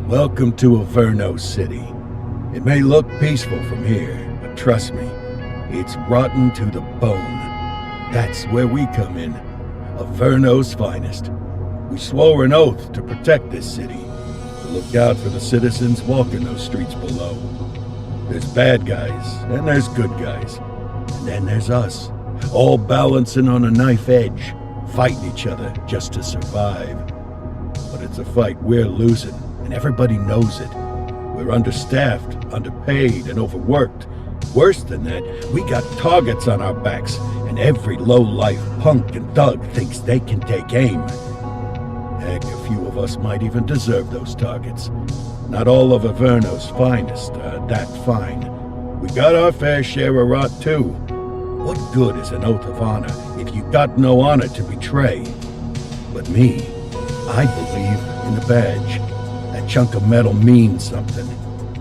Welcome to Averno City. It may look peaceful from here, but trust me, it's rotten to the bone. That's where we come in. Averno's finest. We swore an oath to protect this city, to look out for the citizens walking those streets below. There's bad guys, and there's good guys. And then there's us, all balancing on a knife edge, fighting each other just to survive. But it's a fight we're losing. And everybody knows it. We're understaffed, underpaid, and overworked. Worse than that, we got targets on our backs, and every low-life punk and thug thinks they can take aim. Heck, a few of us might even deserve those targets. Not all of Averno's finest are that fine. We got our fair share of rot, too. What good is an oath of honor if you got no honor to betray? But me, I believe in the badge. That chunk of metal means something.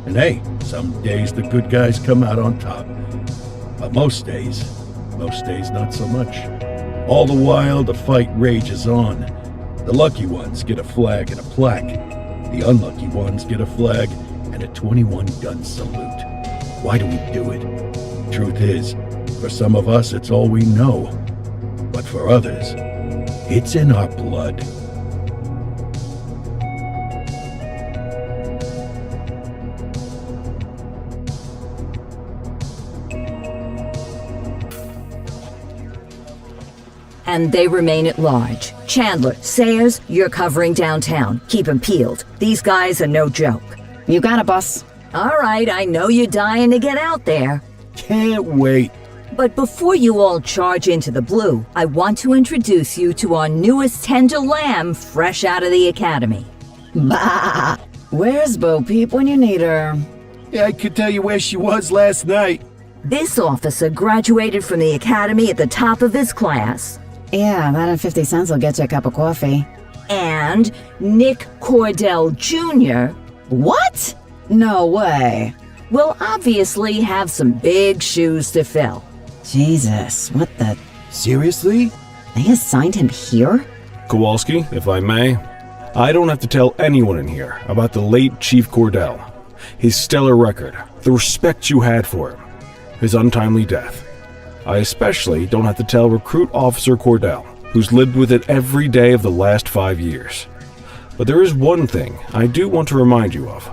And hey, some days the good guys come out on top. But most days not so much. All the while, the fight rages on. The lucky ones get a flag and a plaque. The unlucky ones get a flag and a 21-gun salute. Why do we do it? Truth is, for some of us, it's all we know. But for others, it's in our blood. And they remain at large. Chandler, Sayers, you're covering downtown. Keep 'em peeled. These guys are no joke. You got it, boss. All right, I know you're dying to get out there. Can't wait. But before you all charge into the blue, I want to introduce you to our newest tender lamb fresh out of the academy. Bah! Where's Bo Peep when you need her? Yeah, I could tell you where she was last night. This officer graduated from the academy at the top of his class. Yeah, that and 50 cents will get you a cup of coffee. And Nick Cordell Jr. What? No way. will obviously have some big shoes to fill. Jesus, what the... Seriously? They assigned him here? Kowalski, if I may, I don't have to tell anyone in here about the late Chief Cordell, his stellar record, the respect you had for him, his untimely death. I especially don't have to tell Recruit Officer Cordell, who's lived with it every day of the last 5 years. But there is one thing I do want to remind you of.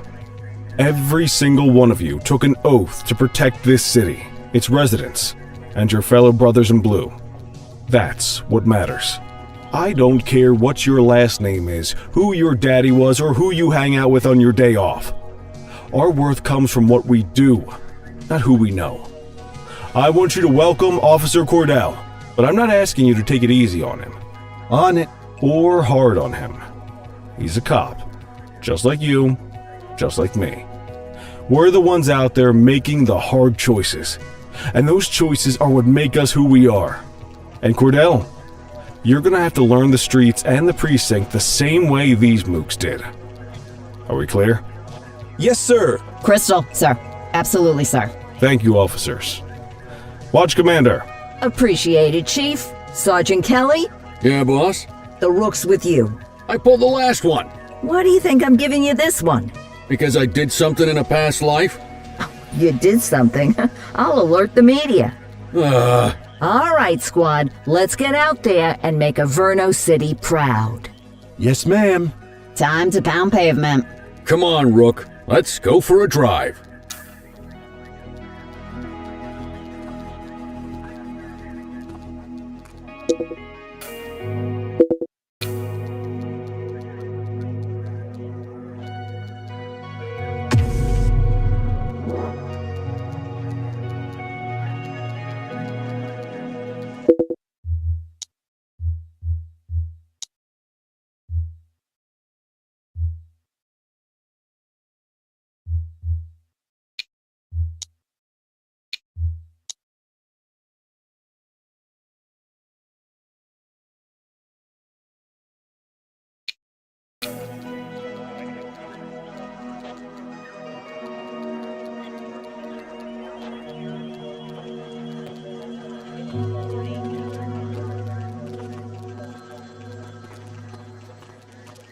Every single one of you took an oath to protect this city, its residents, and your fellow brothers in blue. That's what matters. I don't care what your last name is, who your daddy was, or who you hang out with on your day off. Our worth comes from what we do, not who we know. I want you to welcome Officer Cordell, but I'm not asking you to take it easy on him. On it. Or hard on him. He's a cop, just like you, just like me. We're the ones out there making the hard choices, and those choices are what make us who we are. And Cordell, you're gonna have to learn the streets and the precinct the same way these mooks did. Are we clear? Yes, sir. Crystal, sir. Absolutely, sir. Thank you, officers. Watch Commander. Appreciated, Chief. Sergeant Kelly, Yeah, boss. the rook's with you. I pulled the last one. Why do you think I'm giving you this one? Because I did something in a past life? You did something. I'll alert the media. Ah, All right, squad, let's get out there and make Averno City proud. Yes, ma'am. Time to pound pavement. come on, Rook. Let's go for a drive.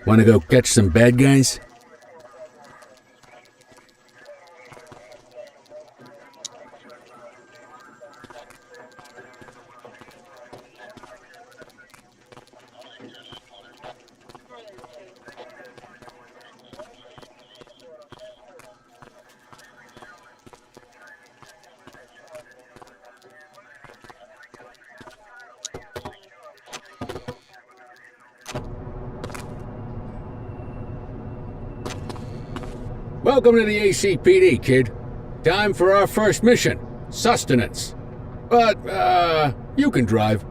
Wanna go catch some bad guys? Welcome to the ACPD, kid. Time for our first mission, sustenance. But, you can drive.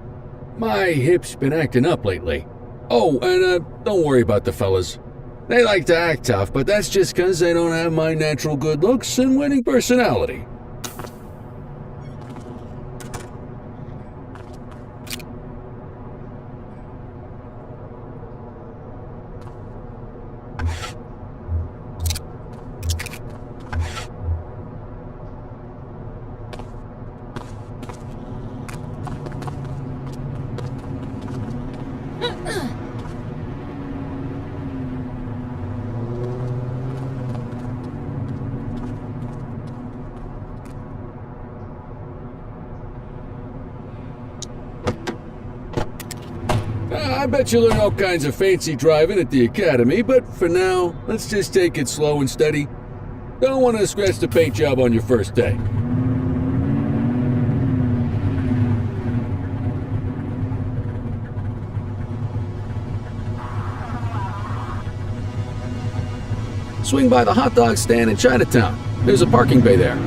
My hip's been acting up lately. Oh, and, don't worry about the fellas. They like to act tough, but that's just 'cause they don't have my natural good looks and winning personality. I bet you learn all kinds of fancy driving at the academy, but for now, let's just take it slow and steady. Don't want to scratch the paint job on your first day. Swing by the hot dog stand in Chinatown. There's a parking bay there.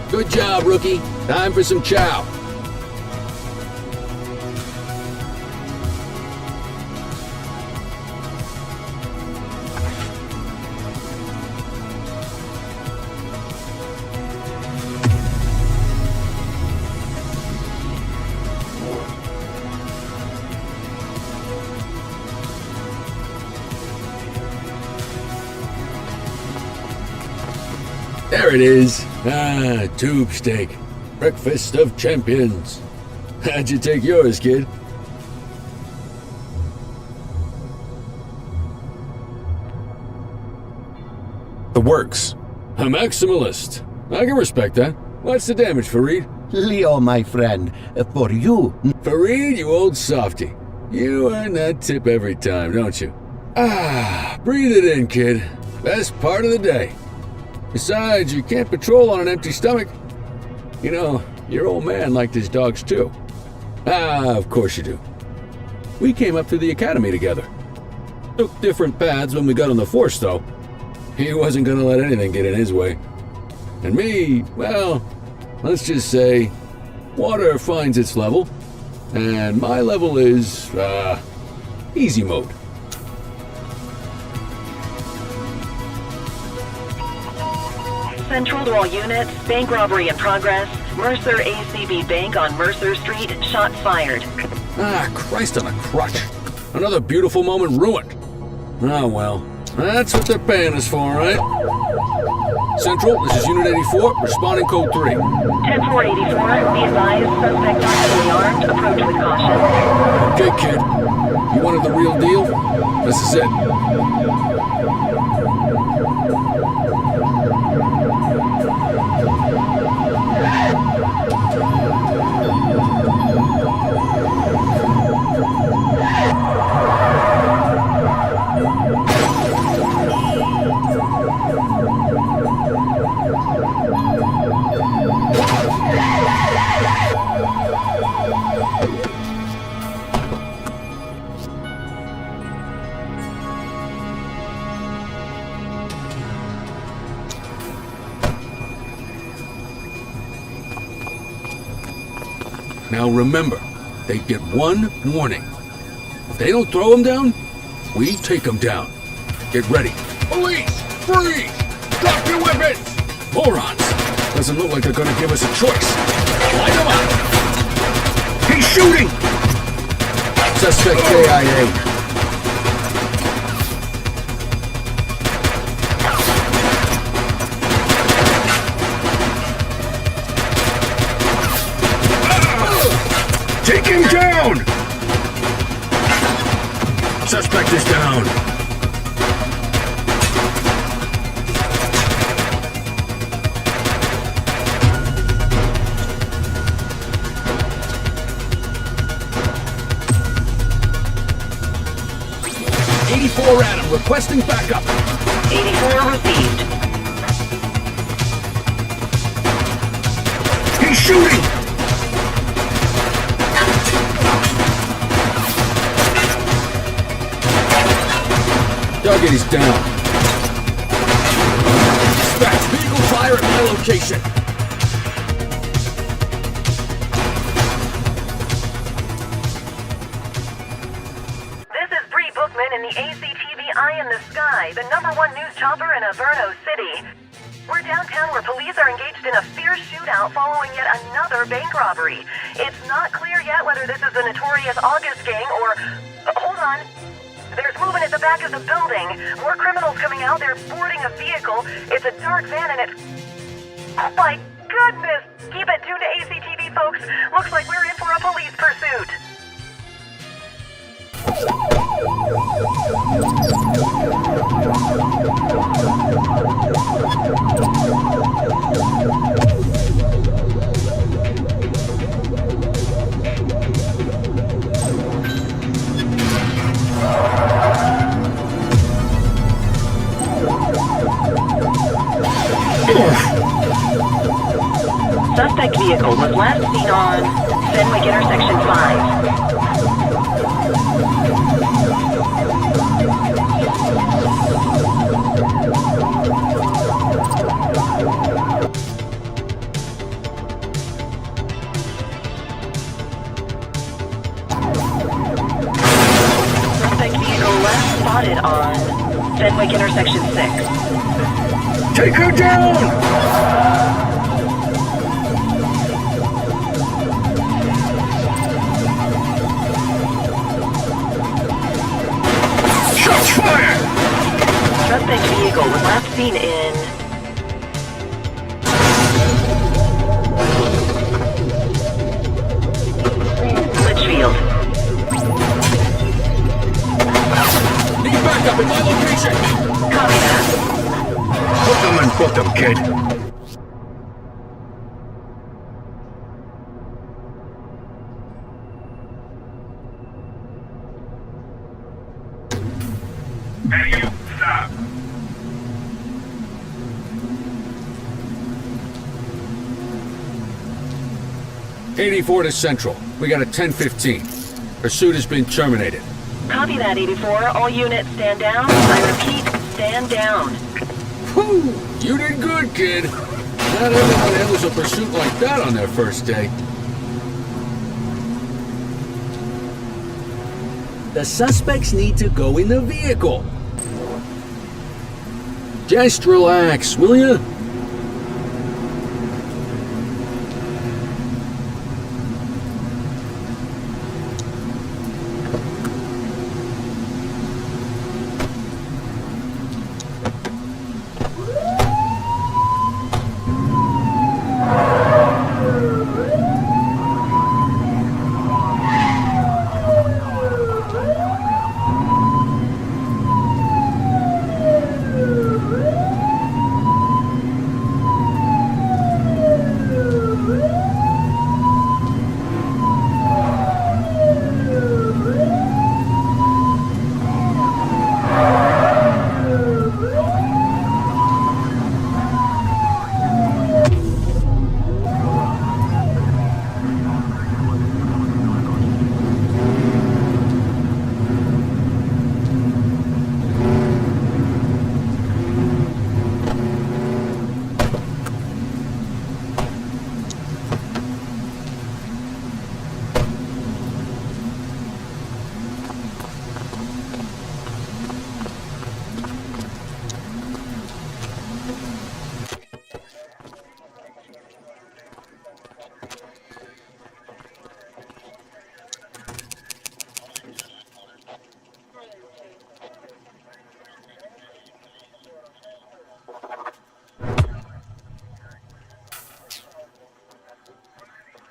Good job, rookie. Time for some chow. There it is. Ah, tube steak. Breakfast of champions. How'd you take yours, kid? The works. A maximalist. I can respect that. What's the damage, Fareed? Leo, my friend, for you. Fareed, you old softy. You earn that tip every time, don't you? Ah, breathe it in, kid. Best part of the day. Besides, you can't patrol on an empty stomach. You know, your old man liked his dogs too. Ah, of course you do. We came up through the academy together. Took different paths when we got on the force, though. He wasn't gonna let anything get in his way. And me, well, let's just say, water finds its level, and my level is, easy mode. Central to all units, bank robbery in progress. Mercer ACB Bank on Mercer Street, shots fired. Ah, Christ on a crutch. Another beautiful moment ruined. Oh well, that's what they're paying us for, right? Central, this is Unit 84, responding code 3. 10-484, be advised, suspect not heavily armed, approach with caution. Okay, kid. You wanted the real deal? This is it. Now remember, they get one warning. If they don't throw them down, we take them down. Get ready. Police! Freeze! Drop your weapons! Morons! Doesn't look like they're gonna give us a choice. Light them up! He's shooting! Suspect KIA. Take him down! Suspect is down. Adam, requesting backup. 84 received. He's shooting! Target is down. Dispatch vehicle fire at my location. This is Bree Bookman in the ACTV Eye in the Sky, the #1 news chopper in Averno City. We're downtown where police are engaged in a fierce shootout following yet another bank robbery. It's not clear yet whether this is the notorious August gang or... hold on. There's movement at the back of the building. More criminals coming out. They're boarding a vehicle. It's a dark van and it's... oh my goodness! Keep it tuned to ACTV, folks. Looks like we're in for a police pursuit. Suspect vehicle was last seen on Fenwick Intersection 5. Suspect vehicle last spotted on Fenwick Intersection 6. Take her down! Shots fired! Suspect vehicle was last seen in Litchfield. Need backup in my location! Copy that. Put them and put them, kid. Hey, you, stop. '84 to Central. We got a 10:15. Pursuit has been terminated. Copy that, 84. All units stand down. I repeat, stand down. Whew! You did good, kid. Not everyone handles a pursuit like that on their first day. The suspects need to go in the vehicle. Just relax, will ya?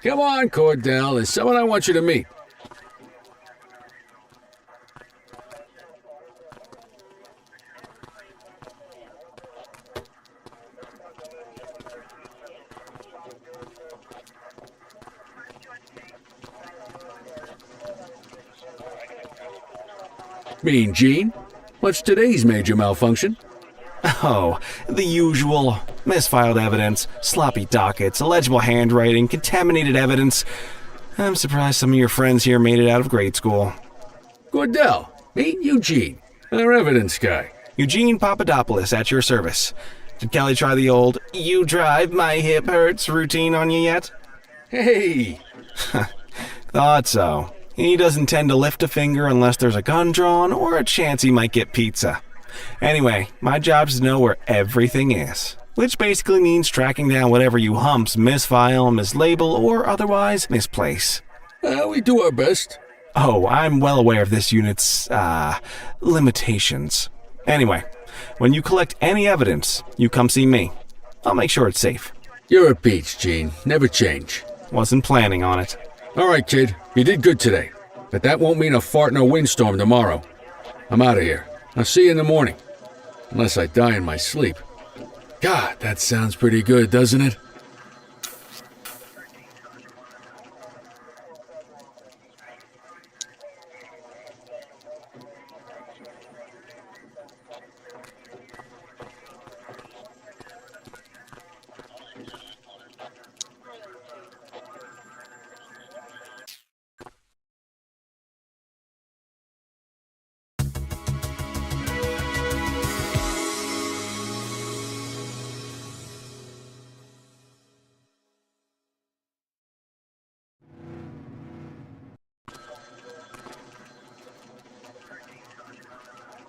Come on, Cordell. There's someone I want you to meet. Mean Gene? What's today's major malfunction? Oh, the usual. Misfiled evidence, sloppy dockets, illegible handwriting, contaminated evidence. I'm surprised some of your friends here made it out of grade school. Cordell, meet Eugene, our evidence guy. Eugene Papadopoulos at your service. Did Kelly try the old, "you drive, my hip hurts" routine on you yet? Hey! Thought so. He doesn't tend to lift a finger unless there's a gun drawn or a chance he might get pizza. Anyway, my job's to know where everything is, which basically means tracking down whatever you humps misfile, mislabel, or otherwise misplace. We do our best. Oh, I'm well aware of this unit's, limitations. Anyway, when you collect any evidence, you come see me. I'll make sure it's safe. You're a peach, Gene. Never change. Wasn't planning on it. All right, kid. You did good today. But that won't mean a fart in a windstorm tomorrow. I'm out of here. I'll see you in the morning. Unless I die in my sleep. God, that sounds pretty good, doesn't it?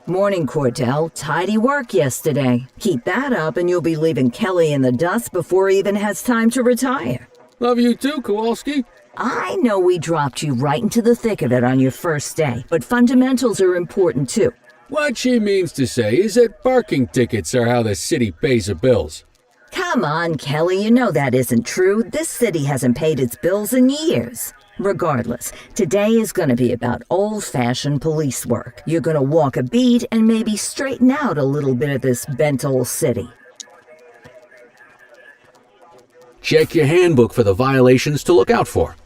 Morning, Cordell. Tidy work yesterday. Keep that up and you'll be leaving Kelly in the dust before he even has time to retire. Love you too, Kowalski. I know we dropped you right into the thick of it on your first day, but fundamentals are important too. What she means to say is that parking tickets are how the city pays the bills. Come on, Kelly, you know that isn't true. This city hasn't paid its bills in years. Regardless, today is going to be about old-fashioned police work. You're going to walk a beat and maybe straighten out a little bit of this bent old city. Check your handbook for the violations to look out for.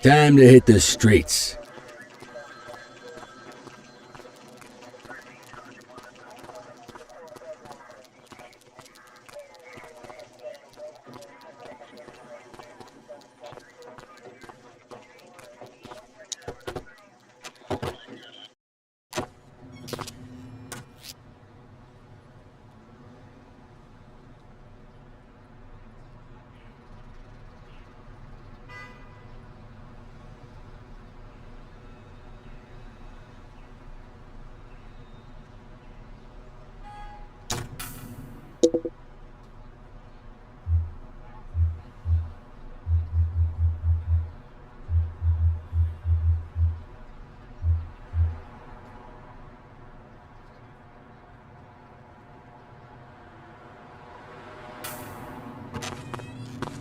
Time to hit the streets.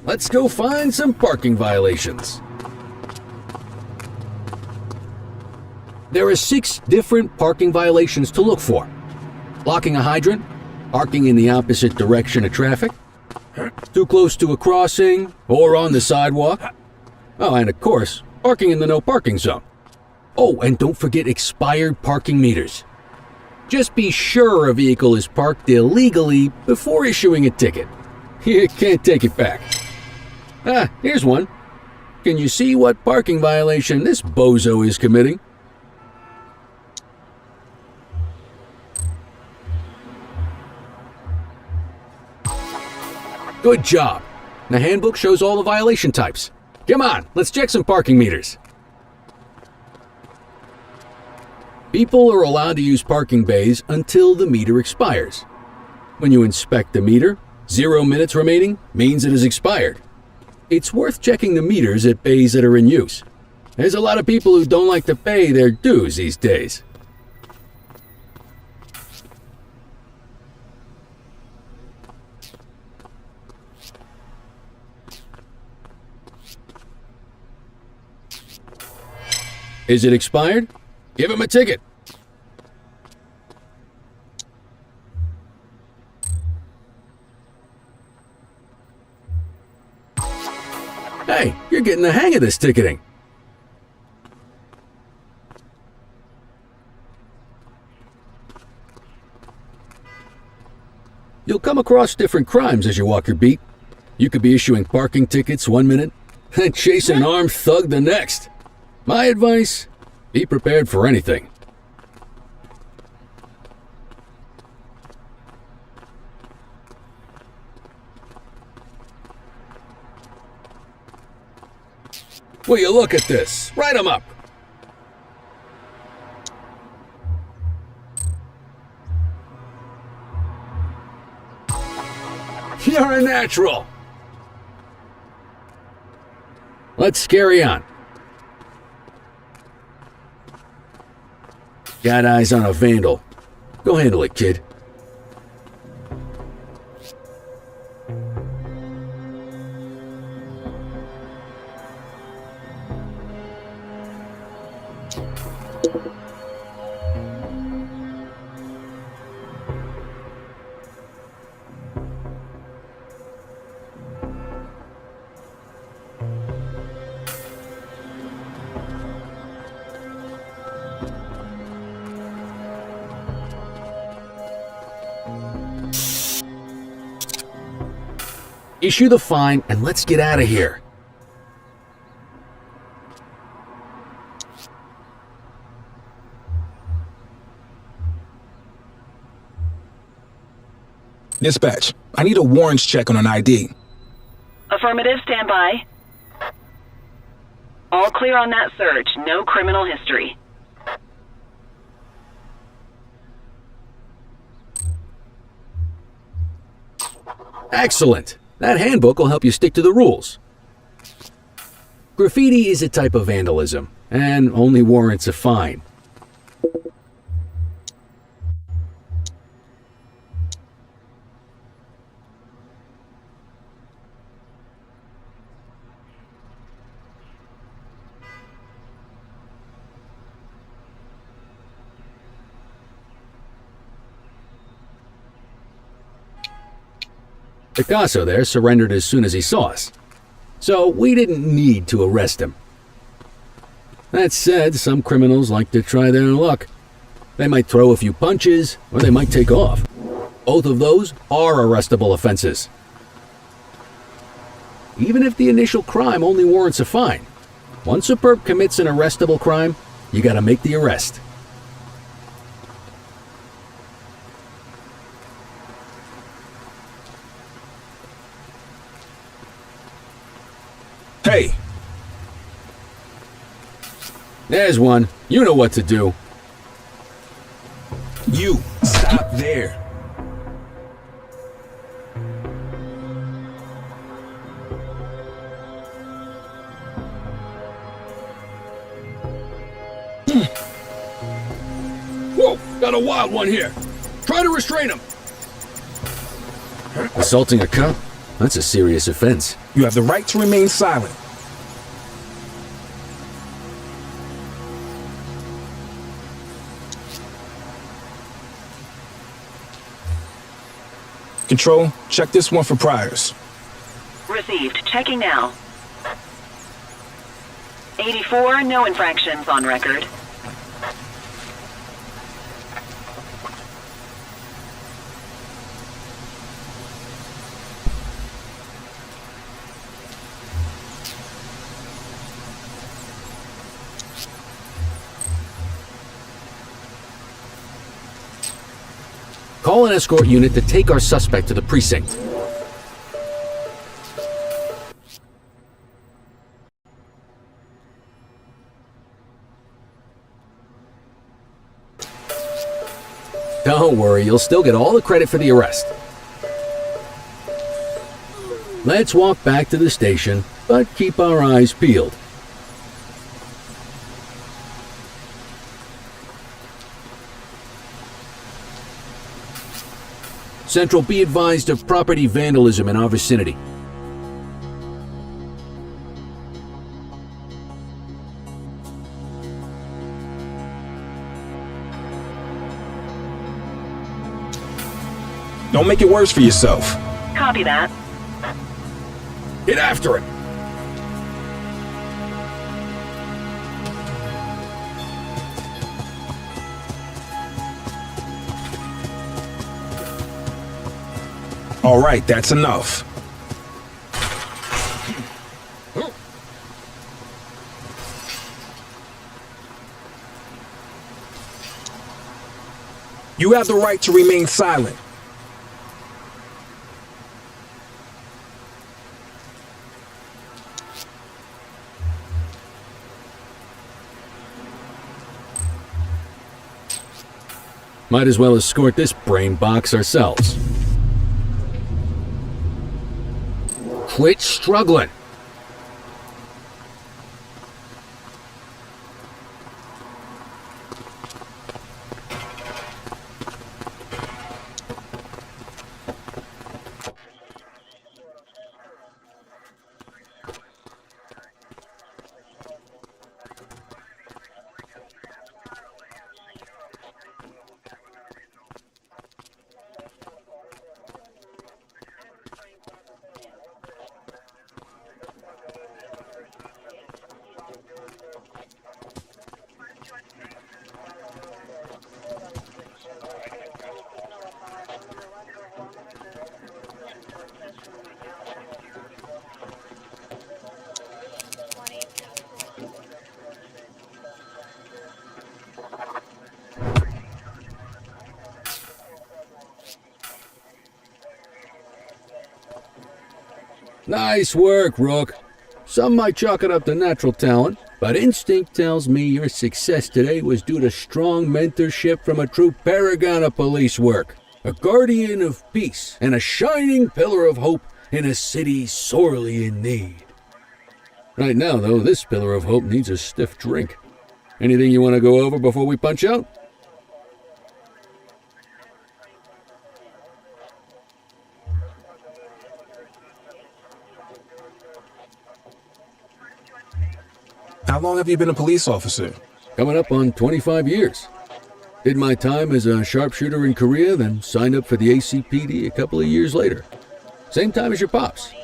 Let's go find some parking violations. There are 6 different parking violations to look for. Blocking a hydrant, parking in the opposite direction of traffic, too close to a crossing or on the sidewalk. Oh, and of course, parking in the no parking zone. Oh, and don't forget expired parking meters. Just be sure a vehicle is parked illegally before issuing a ticket. You can't take it back. Ah, here's one. Can you see what parking violation this bozo is committing? Good job. The handbook shows all the violation types. Come on, let's check some parking meters. People are allowed to use parking bays until the meter expires. When you inspect the meter, 0 minutes remaining means it has expired. It's worth checking the meters at bays that are in use. There's a lot of people who don't like to pay their dues these days. Is it expired? Give him a ticket. Hey, you're getting the hang of this ticketing. You'll come across different crimes as you walk your beat. You could be issuing parking tickets 1 minute and chasing an armed thug the next. My advice, be prepared for anything. Will you look at this? Write 'em up. You're a natural. Let's carry on. Got eyes on a vandal. Go handle it, kid. Issue the fine and let's get out of here. Dispatch, I need a warrants check on an ID. Affirmative, stand by. All clear on that search. No criminal history. Excellent. That handbook will help you stick to the rules. Graffiti is a type of vandalism and only warrants a fine. Picasso there surrendered as soon as he saw us, so we didn't need to arrest him. That said, some criminals like to try their luck. They might throw a few punches, or they might take off. Both of those are arrestable offenses. Even if the initial crime only warrants a fine, once a perp commits an arrestable crime, you gotta make the arrest. Hey! There's one. You know what to do. You! Stop there! Whoa! Got a wild one here. Try to restrain him. Assaulting a cop? That's a serious offense. You have the right to remain silent. Control, check this one for priors. Received. Checking now. 84, no infractions on record. Call an escort unit to take our suspect to the precinct. Don't worry, you'll still get all the credit for the arrest. Let's walk back to the station, but keep our eyes peeled. Central, be advised of property vandalism in our vicinity. Don't make it worse for yourself. Copy that. Get after him! All right, that's enough. You have the right to remain silent. Might as well escort this brain box ourselves. Quit struggling. Nice work, Rook. Some might chalk it up to natural talent, but instinct tells me your success today was due to strong mentorship from a true paragon of police work, a guardian of peace, and a shining pillar of hope in a city sorely in need. Right now, though, this pillar of hope needs a stiff drink. Anything you want to go over before we punch out? How long have you been a police officer? Coming up on 25 years. Did my time as a sharpshooter in Korea, then signed up for the ACPD a couple of years later. Same time as your pops.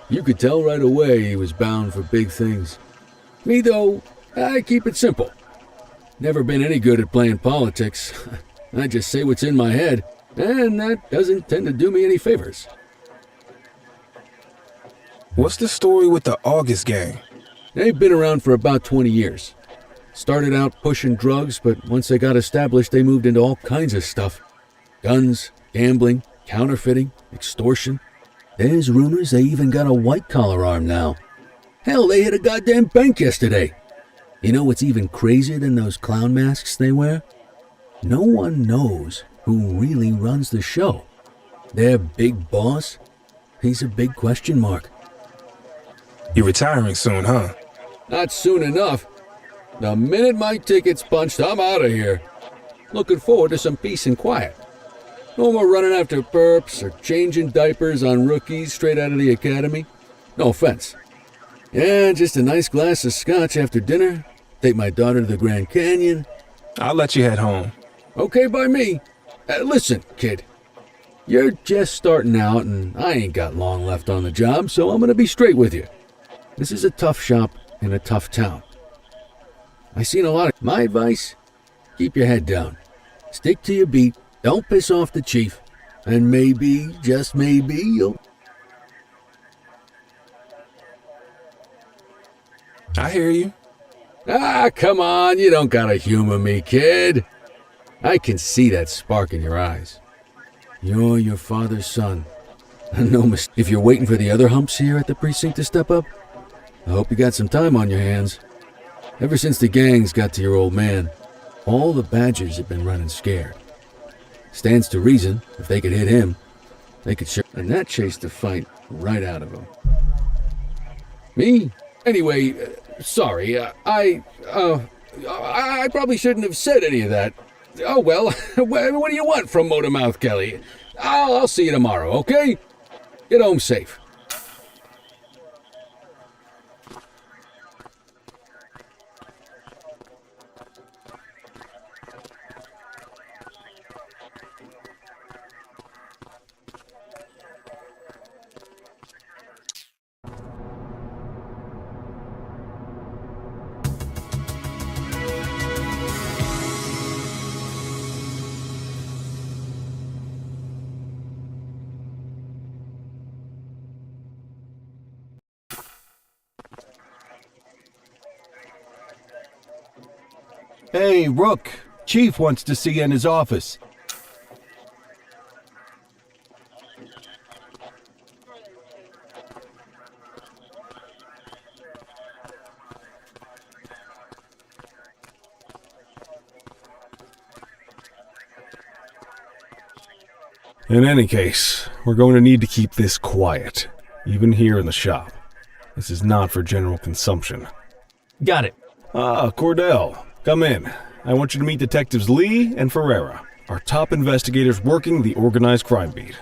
You could tell right away he was bound for big things. Me, though, I keep it simple. Never been any good at playing politics. I just say what's in my head, and that doesn't tend to do me any favors. What's the story with the August gang? They've been around for about 20 years. Started out pushing drugs, but once they got established, they moved into all kinds of stuff. Guns, gambling, counterfeiting, extortion. There's rumors they even got a white-collar arm now. Hell, they hit a goddamn bank yesterday. You know what's even crazier than those clown masks they wear? No one knows who really runs the show. Their big boss? He's a big question mark. You're retiring soon, huh? Not soon enough. The minute my ticket's punched, I'm out of here. Looking forward to some peace and quiet. No more running after perps or changing diapers on rookies straight out of the academy. No offense. Yeah, just a nice glass of scotch after dinner. Take my daughter to the Grand Canyon. I'll let you head home. Okay by me. Listen, kid. You're just starting out and I ain't got long left on the job, so I'm gonna be straight with you. This is a tough shop in a tough town. I seen a lot of... My advice? Keep your head down. Stick to your beat. Don't piss off the chief. And maybe, just maybe, you'll... I hear you. Ah, come on. You don't gotta humor me, kid. I can see that spark in your eyes. You're your father's son. No mistake. If you're waiting for the other humps here at the precinct to step up, I hope you got some time on your hands. Ever since the gangs got to your old man, all the badgers have been running scared. Stands to reason, if they could hit him, they could sure. And that chased the fight right out of him. Me? Anyway, sorry, I probably shouldn't have said any of that. Oh well, what do you want from Motormouth Kelly? I'll see you tomorrow, okay? Get home safe. Hey, Rook. Chief wants to see you in his office. In any case, we're going to need to keep this quiet, even here in the shop. This is not for general consumption. Got it. Ah, Cordell, come in. I want you to meet Detectives Lee and Ferreira, our top investigators working the organized crime beat.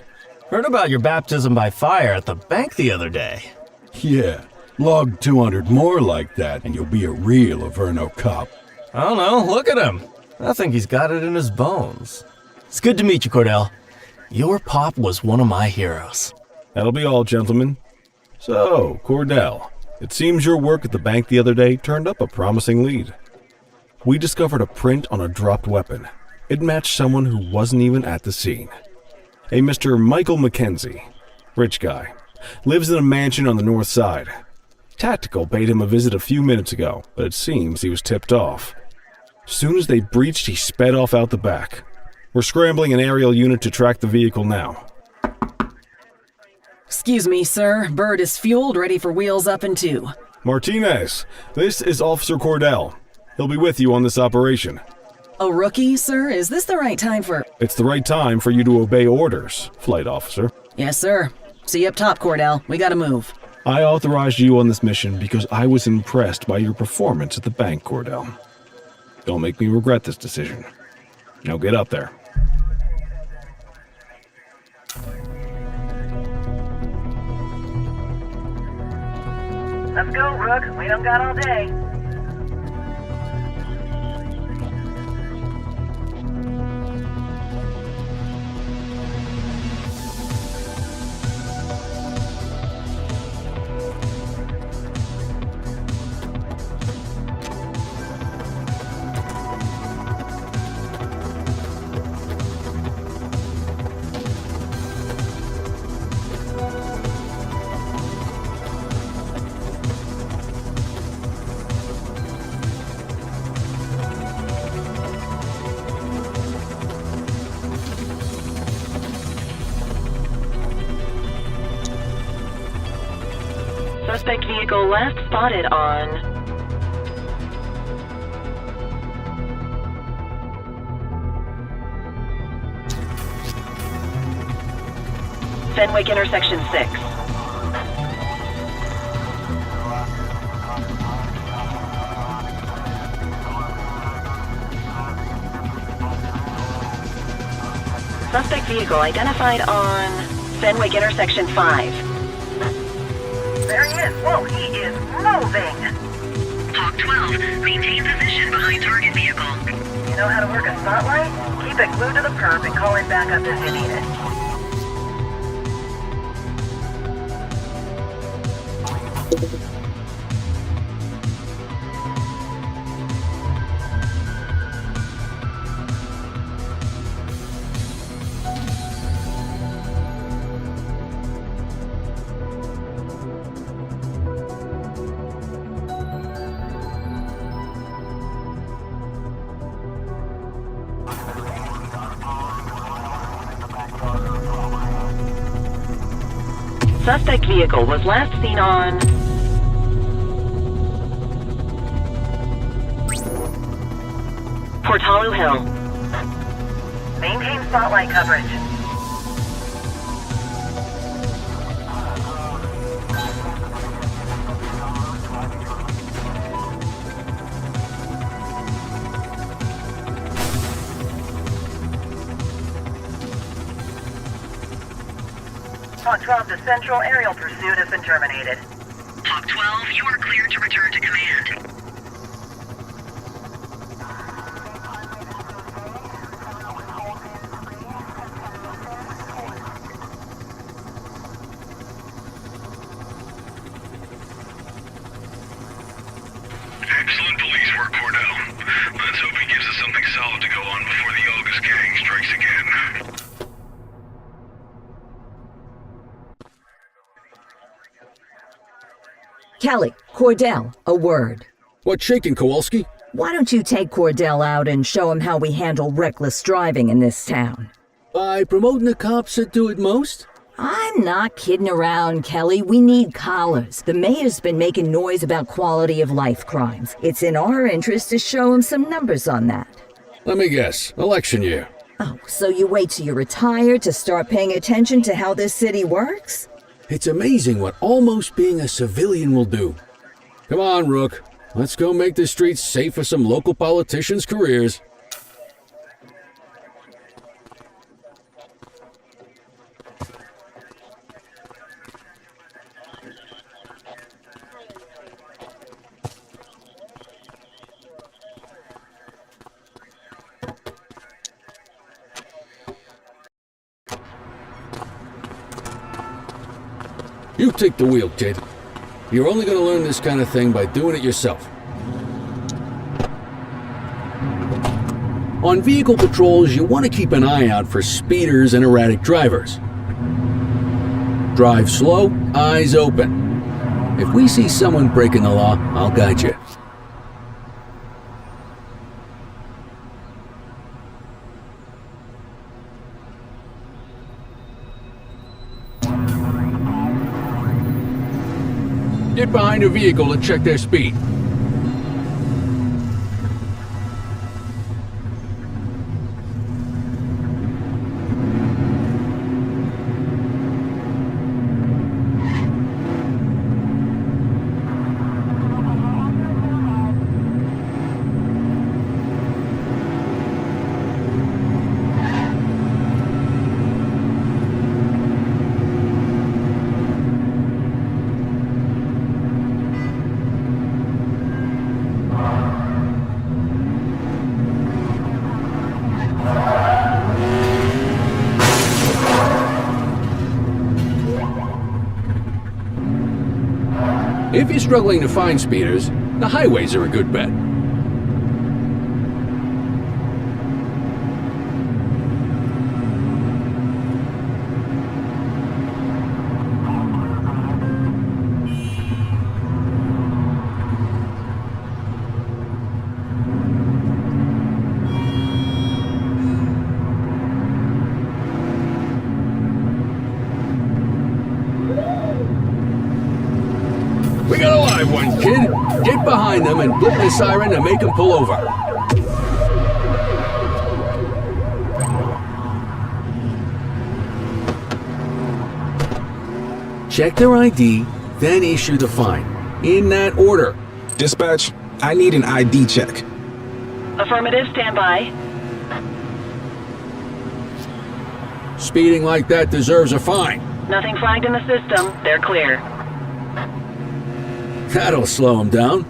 Heard about your baptism by fire at the bank the other day. Yeah, log 200 more like that and you'll be a real Averno cop. I don't know, look at him. I think he's got it in his bones. It's good to meet you, Cordell. Your pop was one of my heroes. That'll be all, gentlemen. So, Cordell, it seems your work at the bank the other day turned up a promising lead. We discovered a print on a dropped weapon. It matched someone who wasn't even at the scene. A Mr. Michael Mackenzie, rich guy, lives in a mansion on the north side. Tactical paid him a visit a few minutes ago, but it seems he was tipped off. Soon as they breached, he sped off out the back. We're scrambling an aerial unit to track the vehicle now. Excuse me, sir. Bird is fueled, ready for wheels up in 2. Martinez, this is Officer Cordell. He'll be with you on this operation. A rookie, sir? Is this the right time for... It's the right time for you to obey orders, flight officer. Yes, sir. See you up top, Cordell. We gotta move. I authorized you on this mission because I was impressed by your performance at the bank, Cordell. Don't make me regret this decision. Now get up there. Let's go, Rook. We don't got all day. Suspect vehicle last spotted on Fenwick intersection 6. Suspect vehicle identified on Fenwick intersection 5. There he is. Whoa, he is moving. Hawk 12, maintain position behind target vehicle. You know how to work a spotlight? Keep it glued to the perp and call in backup if you need it. Suspect vehicle was last seen on Portalo Hill. Maintain spotlight coverage. Hawk 12 to Central, aerial pursuit has been terminated. Hawk 12, you are cleared to return to command. Excellent police work, Cordell. Let's hope he gives us something solid to go on before the August gang strikes again. Kelly, Cordell, a word. What's shaking, Kowalski? Why don't you take Cordell out and show him how we handle reckless driving in this town? By promoting the cops that do it most? I'm not kidding around, Kelly. We need collars. The mayor's been making noise about quality of life crimes. It's in our interest to show him some numbers on that. Let me guess. Election year. Oh, so you wait till you retire to start paying attention to how this city works? It's amazing what almost being a civilian will do. Come on, Rook. Let's go make the streets safe for some local politicians' careers. You take the wheel, kid. You're only going to learn this kind of thing by doing it yourself. On vehicle patrols, you want to keep an eye out for speeders and erratic drivers. Drive slow, eyes open. If we see someone breaking the law, I'll guide you. Get behind a vehicle and check their speed. If you're struggling to find speeders, the highways are a good bet. We got a live one, kid. Get behind them and blip the siren to make them pull over. Check their ID, then issue the fine. In that order. Dispatch, I need an ID check. Affirmative, stand by. Speeding like that deserves a fine. Nothing flagged in the system. They're clear. That'll slow them down.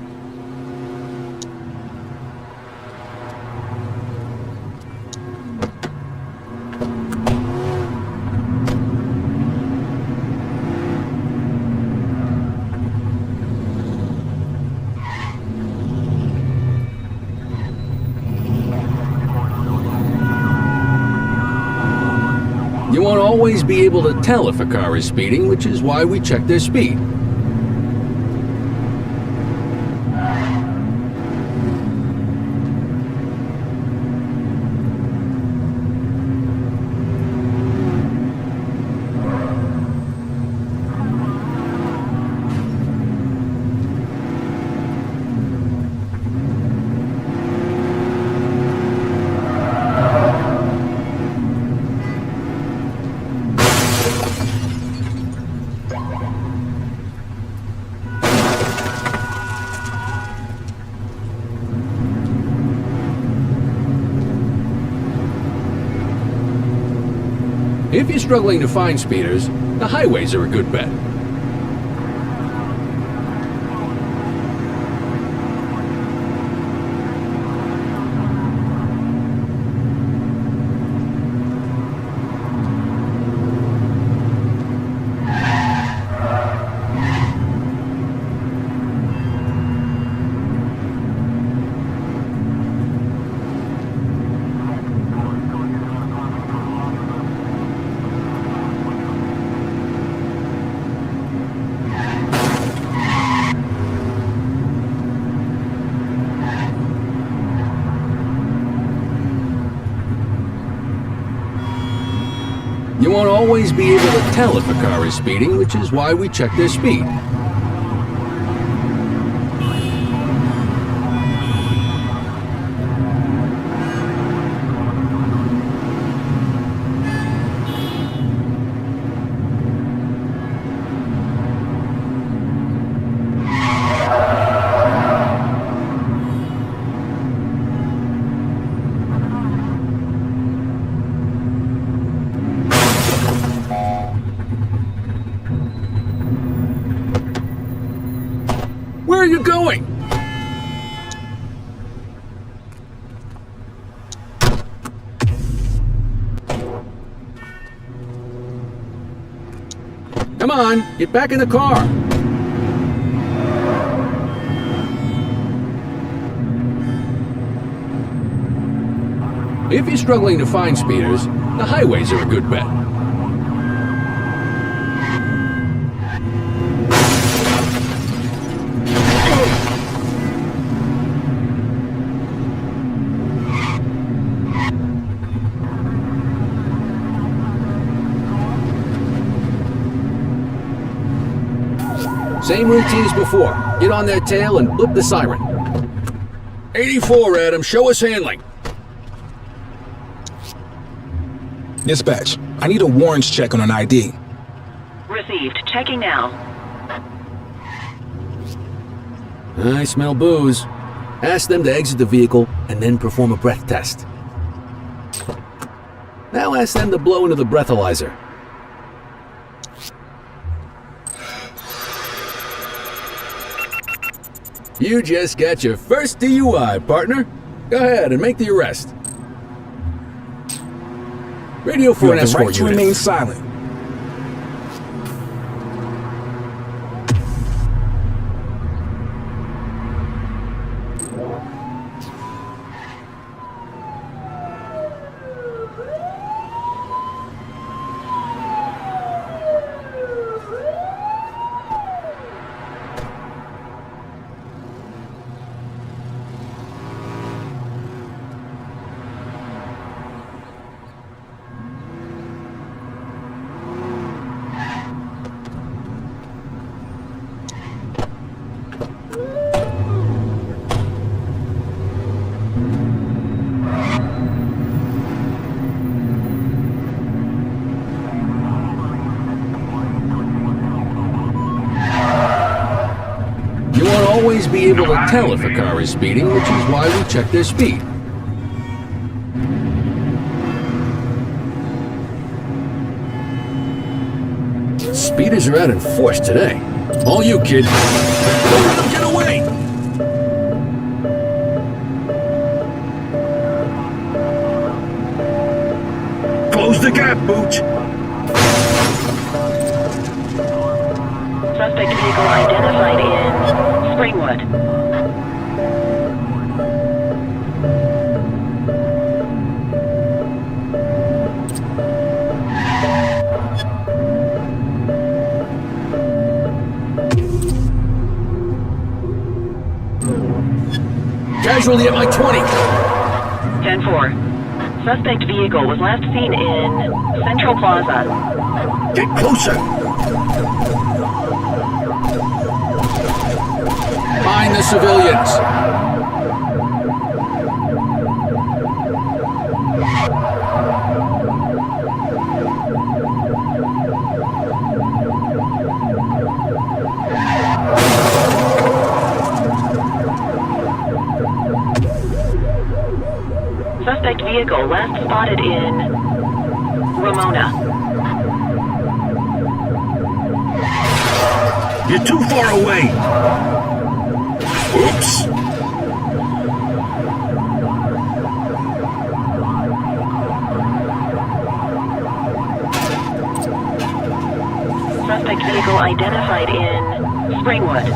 You won't always be able to tell if a car is speeding, which is why we check their speed. If you're struggling to find speeders, the highways are a good bet. You won't always be able to tell if a car is speeding, which is why we check their speed. Where are you going? Come on, get back in the car. If you're struggling to find speeders, the highways are a good bet. Same routine as before. Get on their tail and flip the siren. 84, Adam. Show us handling. Dispatch, I need a warrants check on an ID. Received. Checking now. I smell booze. Ask them to exit the vehicle and then perform a breath test. Now ask them to blow into the breathalyzer. You just got your first DUI, partner. Go ahead and make the arrest. Radio for You an have the escort right to unit. remain silent. You won't always be able to tell if a car is speeding, which is why we check their speed. Speeders are out in force today. All you, kid. Don't let them get away! Close the gap, Booch! Suspect vehicle identified in Springwood. Casualty at my 20. 10-4. Suspect vehicle was last seen in Central Plaza. Get closer! Find the civilians. Suspect vehicle last spotted in Ramona. You're too far away! Oops! Suspect vehicle identified in Springwood.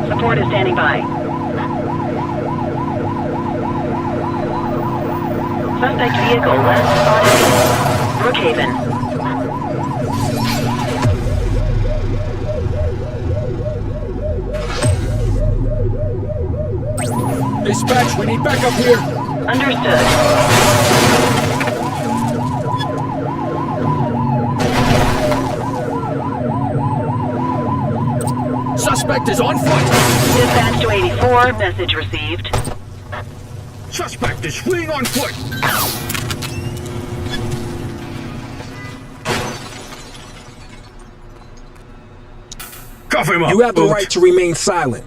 Support is standing by. Suspect vehicle last spotted in Brookhaven. Dispatch, we need backup here. Understood. Suspect is on foot. Dispatch to 84, message received. Suspect is fleeing on foot! Cuff him up! You have the Boot. right to remain silent.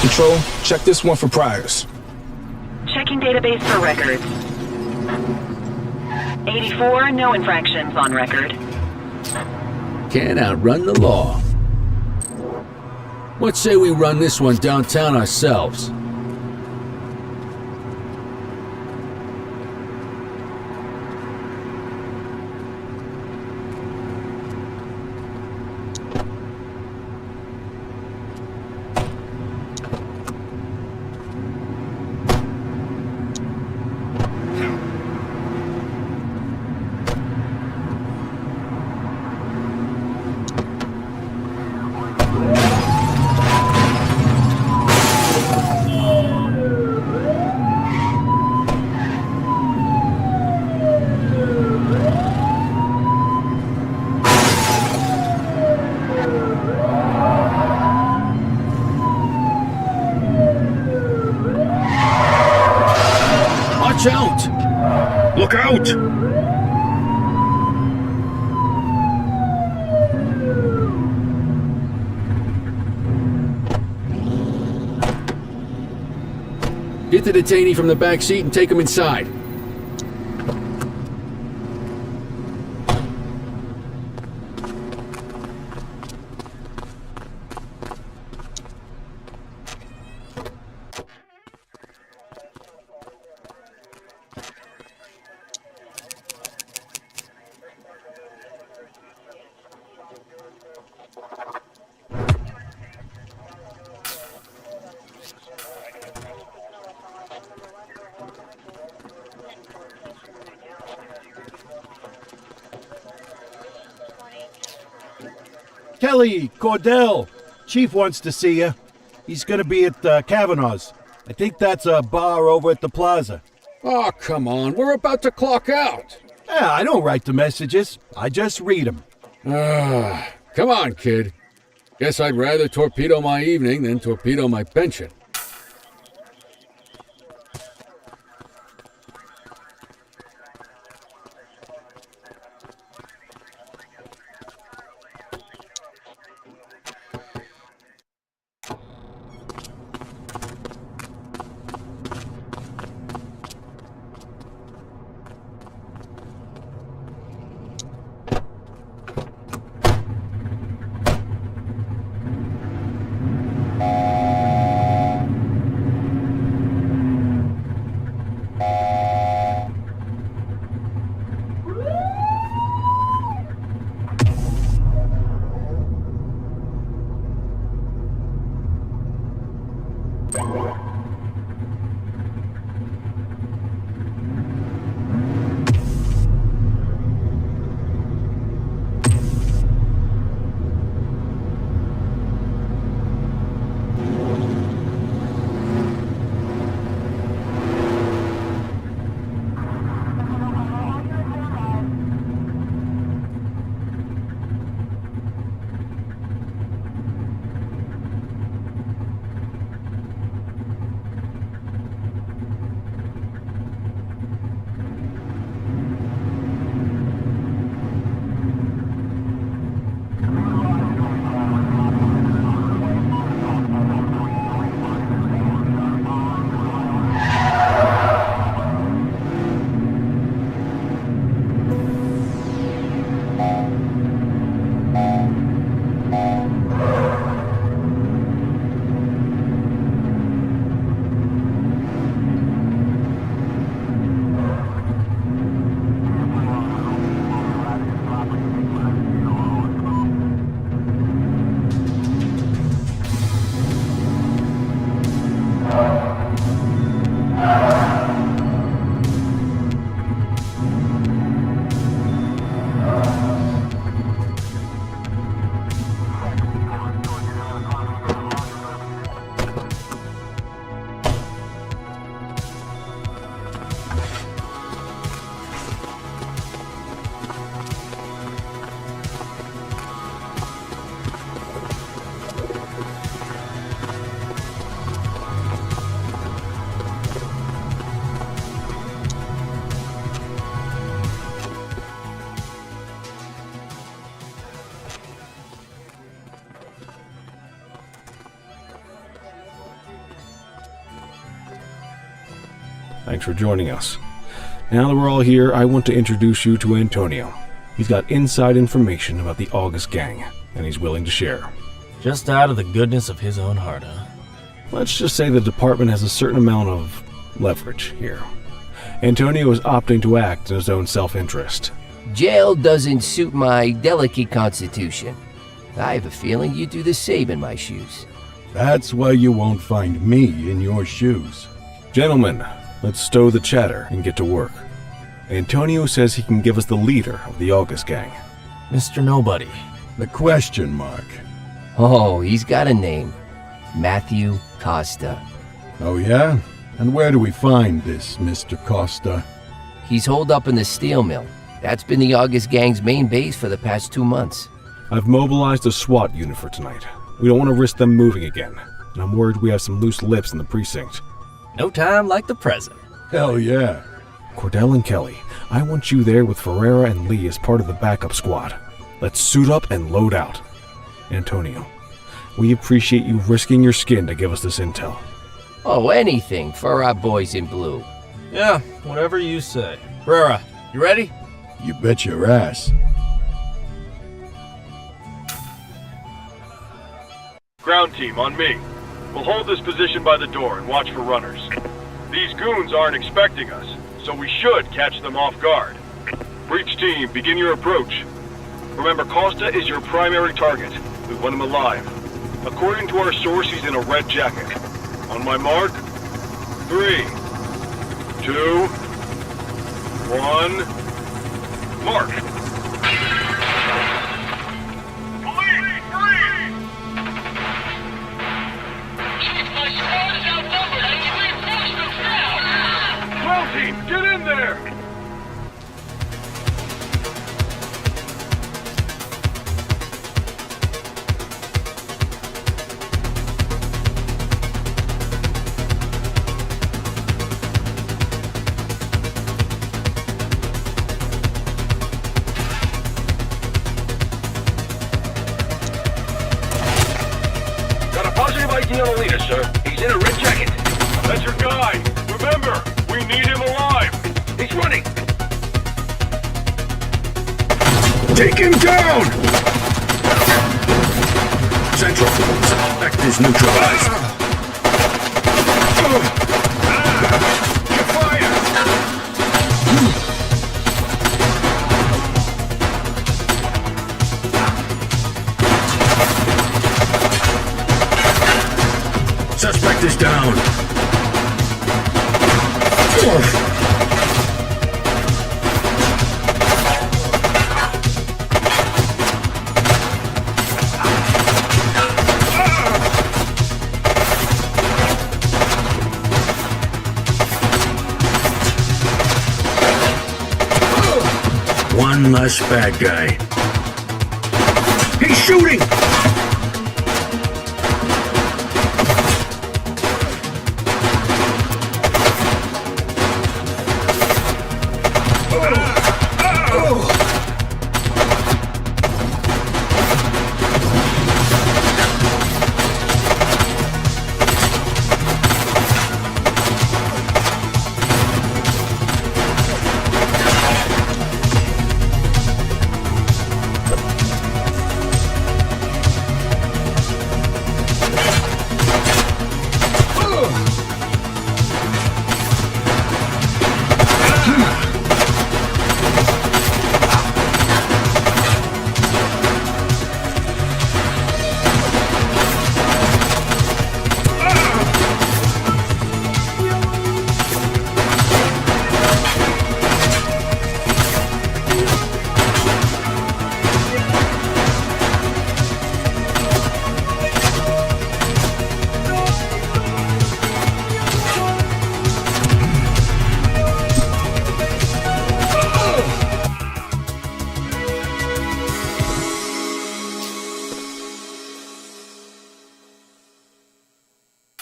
Control, check this one for priors. Checking database for records. 84, no infractions on record. Can't outrun the law. What say we run this one downtown ourselves? Watch out! Look out! Get the detainee from the back seat and take him inside. Kelly, Cordell, Chief wants to see you. He's gonna be at Kavanaugh's. I think that's a bar over at the plaza. Oh, come on. We're about to clock out. Yeah, I don't write the messages. I just read them. Come on, kid. Guess I'd rather torpedo my evening than torpedo my pension. Thanks for joining us. Now that we're all here, I want to introduce you to Antonio. He's got inside information about the August gang, and he's willing to share. Just out of the goodness of his own heart, huh? Let's just say the department has a certain amount of leverage here. Antonio is opting to act in his own self-interest. Jail doesn't suit my delicate constitution. I have a feeling you do the same in my shoes. That's why you won't find me in your shoes. Gentlemen, let's stow the chatter and get to work. Antonio says he can give us the leader of the August gang. Mr. Nobody. The question mark. Oh, he's got a name. Matthew Costa. Oh yeah? And where do we find this Mr. Costa? He's holed up in the steel mill. That's been the August gang's main base for the past 2 months. I've mobilized a SWAT unit for tonight. We don't want to risk them moving again, and I'm worried we have some loose lips in the precinct. No time like the present. Hell yeah. Cordell and Kelly, I want you there with Ferreira and Lee as part of the backup squad. Let's suit up and load out. Antonio, we appreciate you risking your skin to give us this intel. Oh, anything for our boys in blue. Yeah, whatever you say. Herrera, you ready? You bet your ass. Ground team, on me. We'll hold this position by the door and watch for runners. These goons aren't expecting us, so we should catch them off guard. Breach team, begin your approach. Remember, Costa is your primary target. We want him alive. According to our source, he's in a red jacket. On my mark, 3, 2, 1, mark! Police, freeze! My squad is outnumbered. I need reinforcements now! Ground team, get in there! ID on the leader, sir. He's in a red jacket. That's your guy. Remember, we need him alive. He's running. Take him down! Central, suspect is neutralized. Suspect is down. One less bad guy. He's shooting!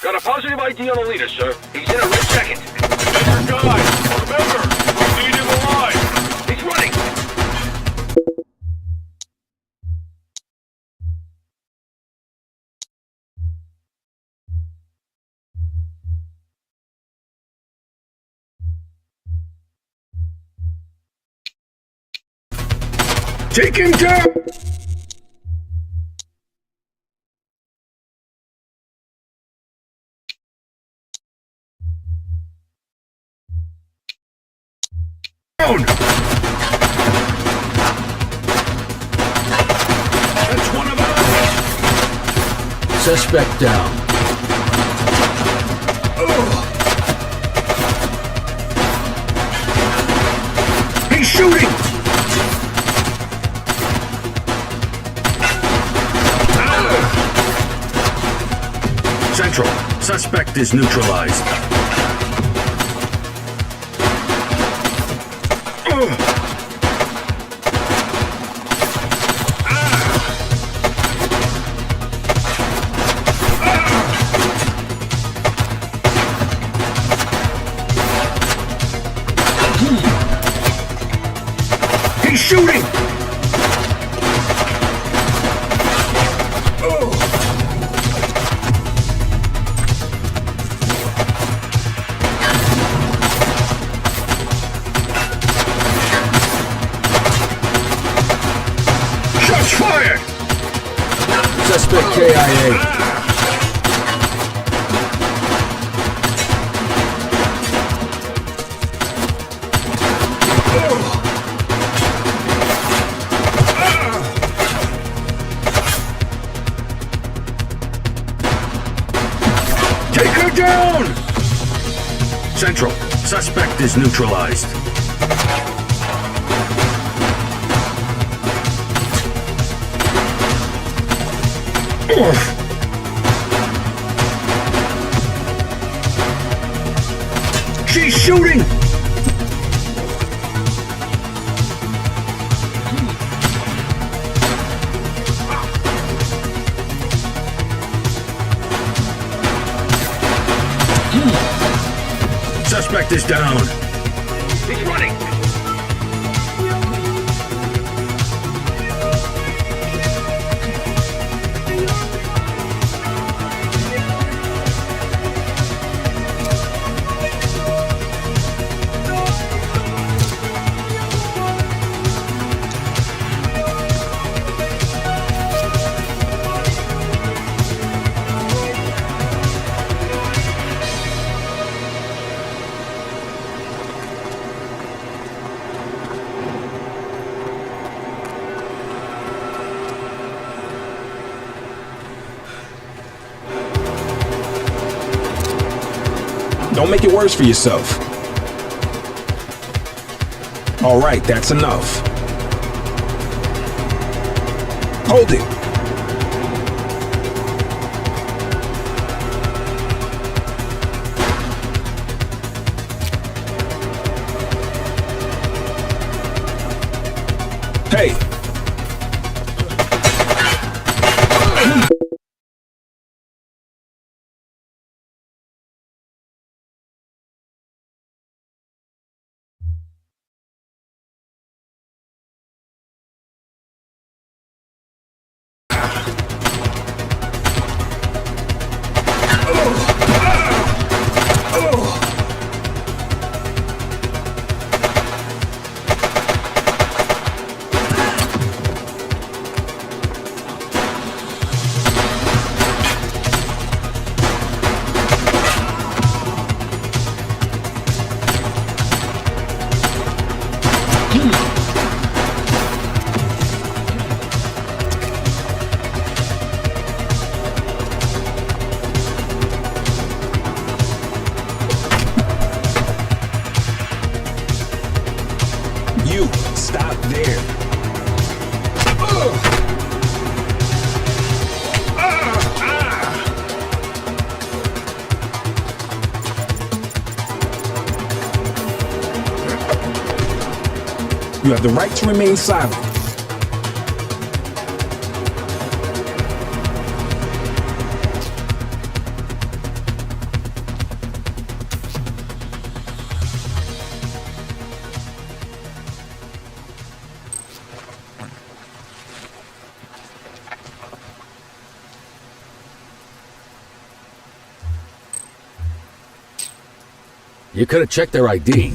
Got a positive ID on the leader, sir. He's in a red jacket. That's your guy. Remember, we need him alive. He's running. Take him down! That's one of ours! Suspect down. He's shooting! Central, suspect is neutralized. He's shooting! Shots fired! Suspect KIA. Take her down! Central, suspect is neutralized. She's shooting! Suspect is down. He's running! Don't make it worse for yourself. All right, that's enough. Hold it. Hey. You, stop there. You have the right to remain silent. You could have checked their ID.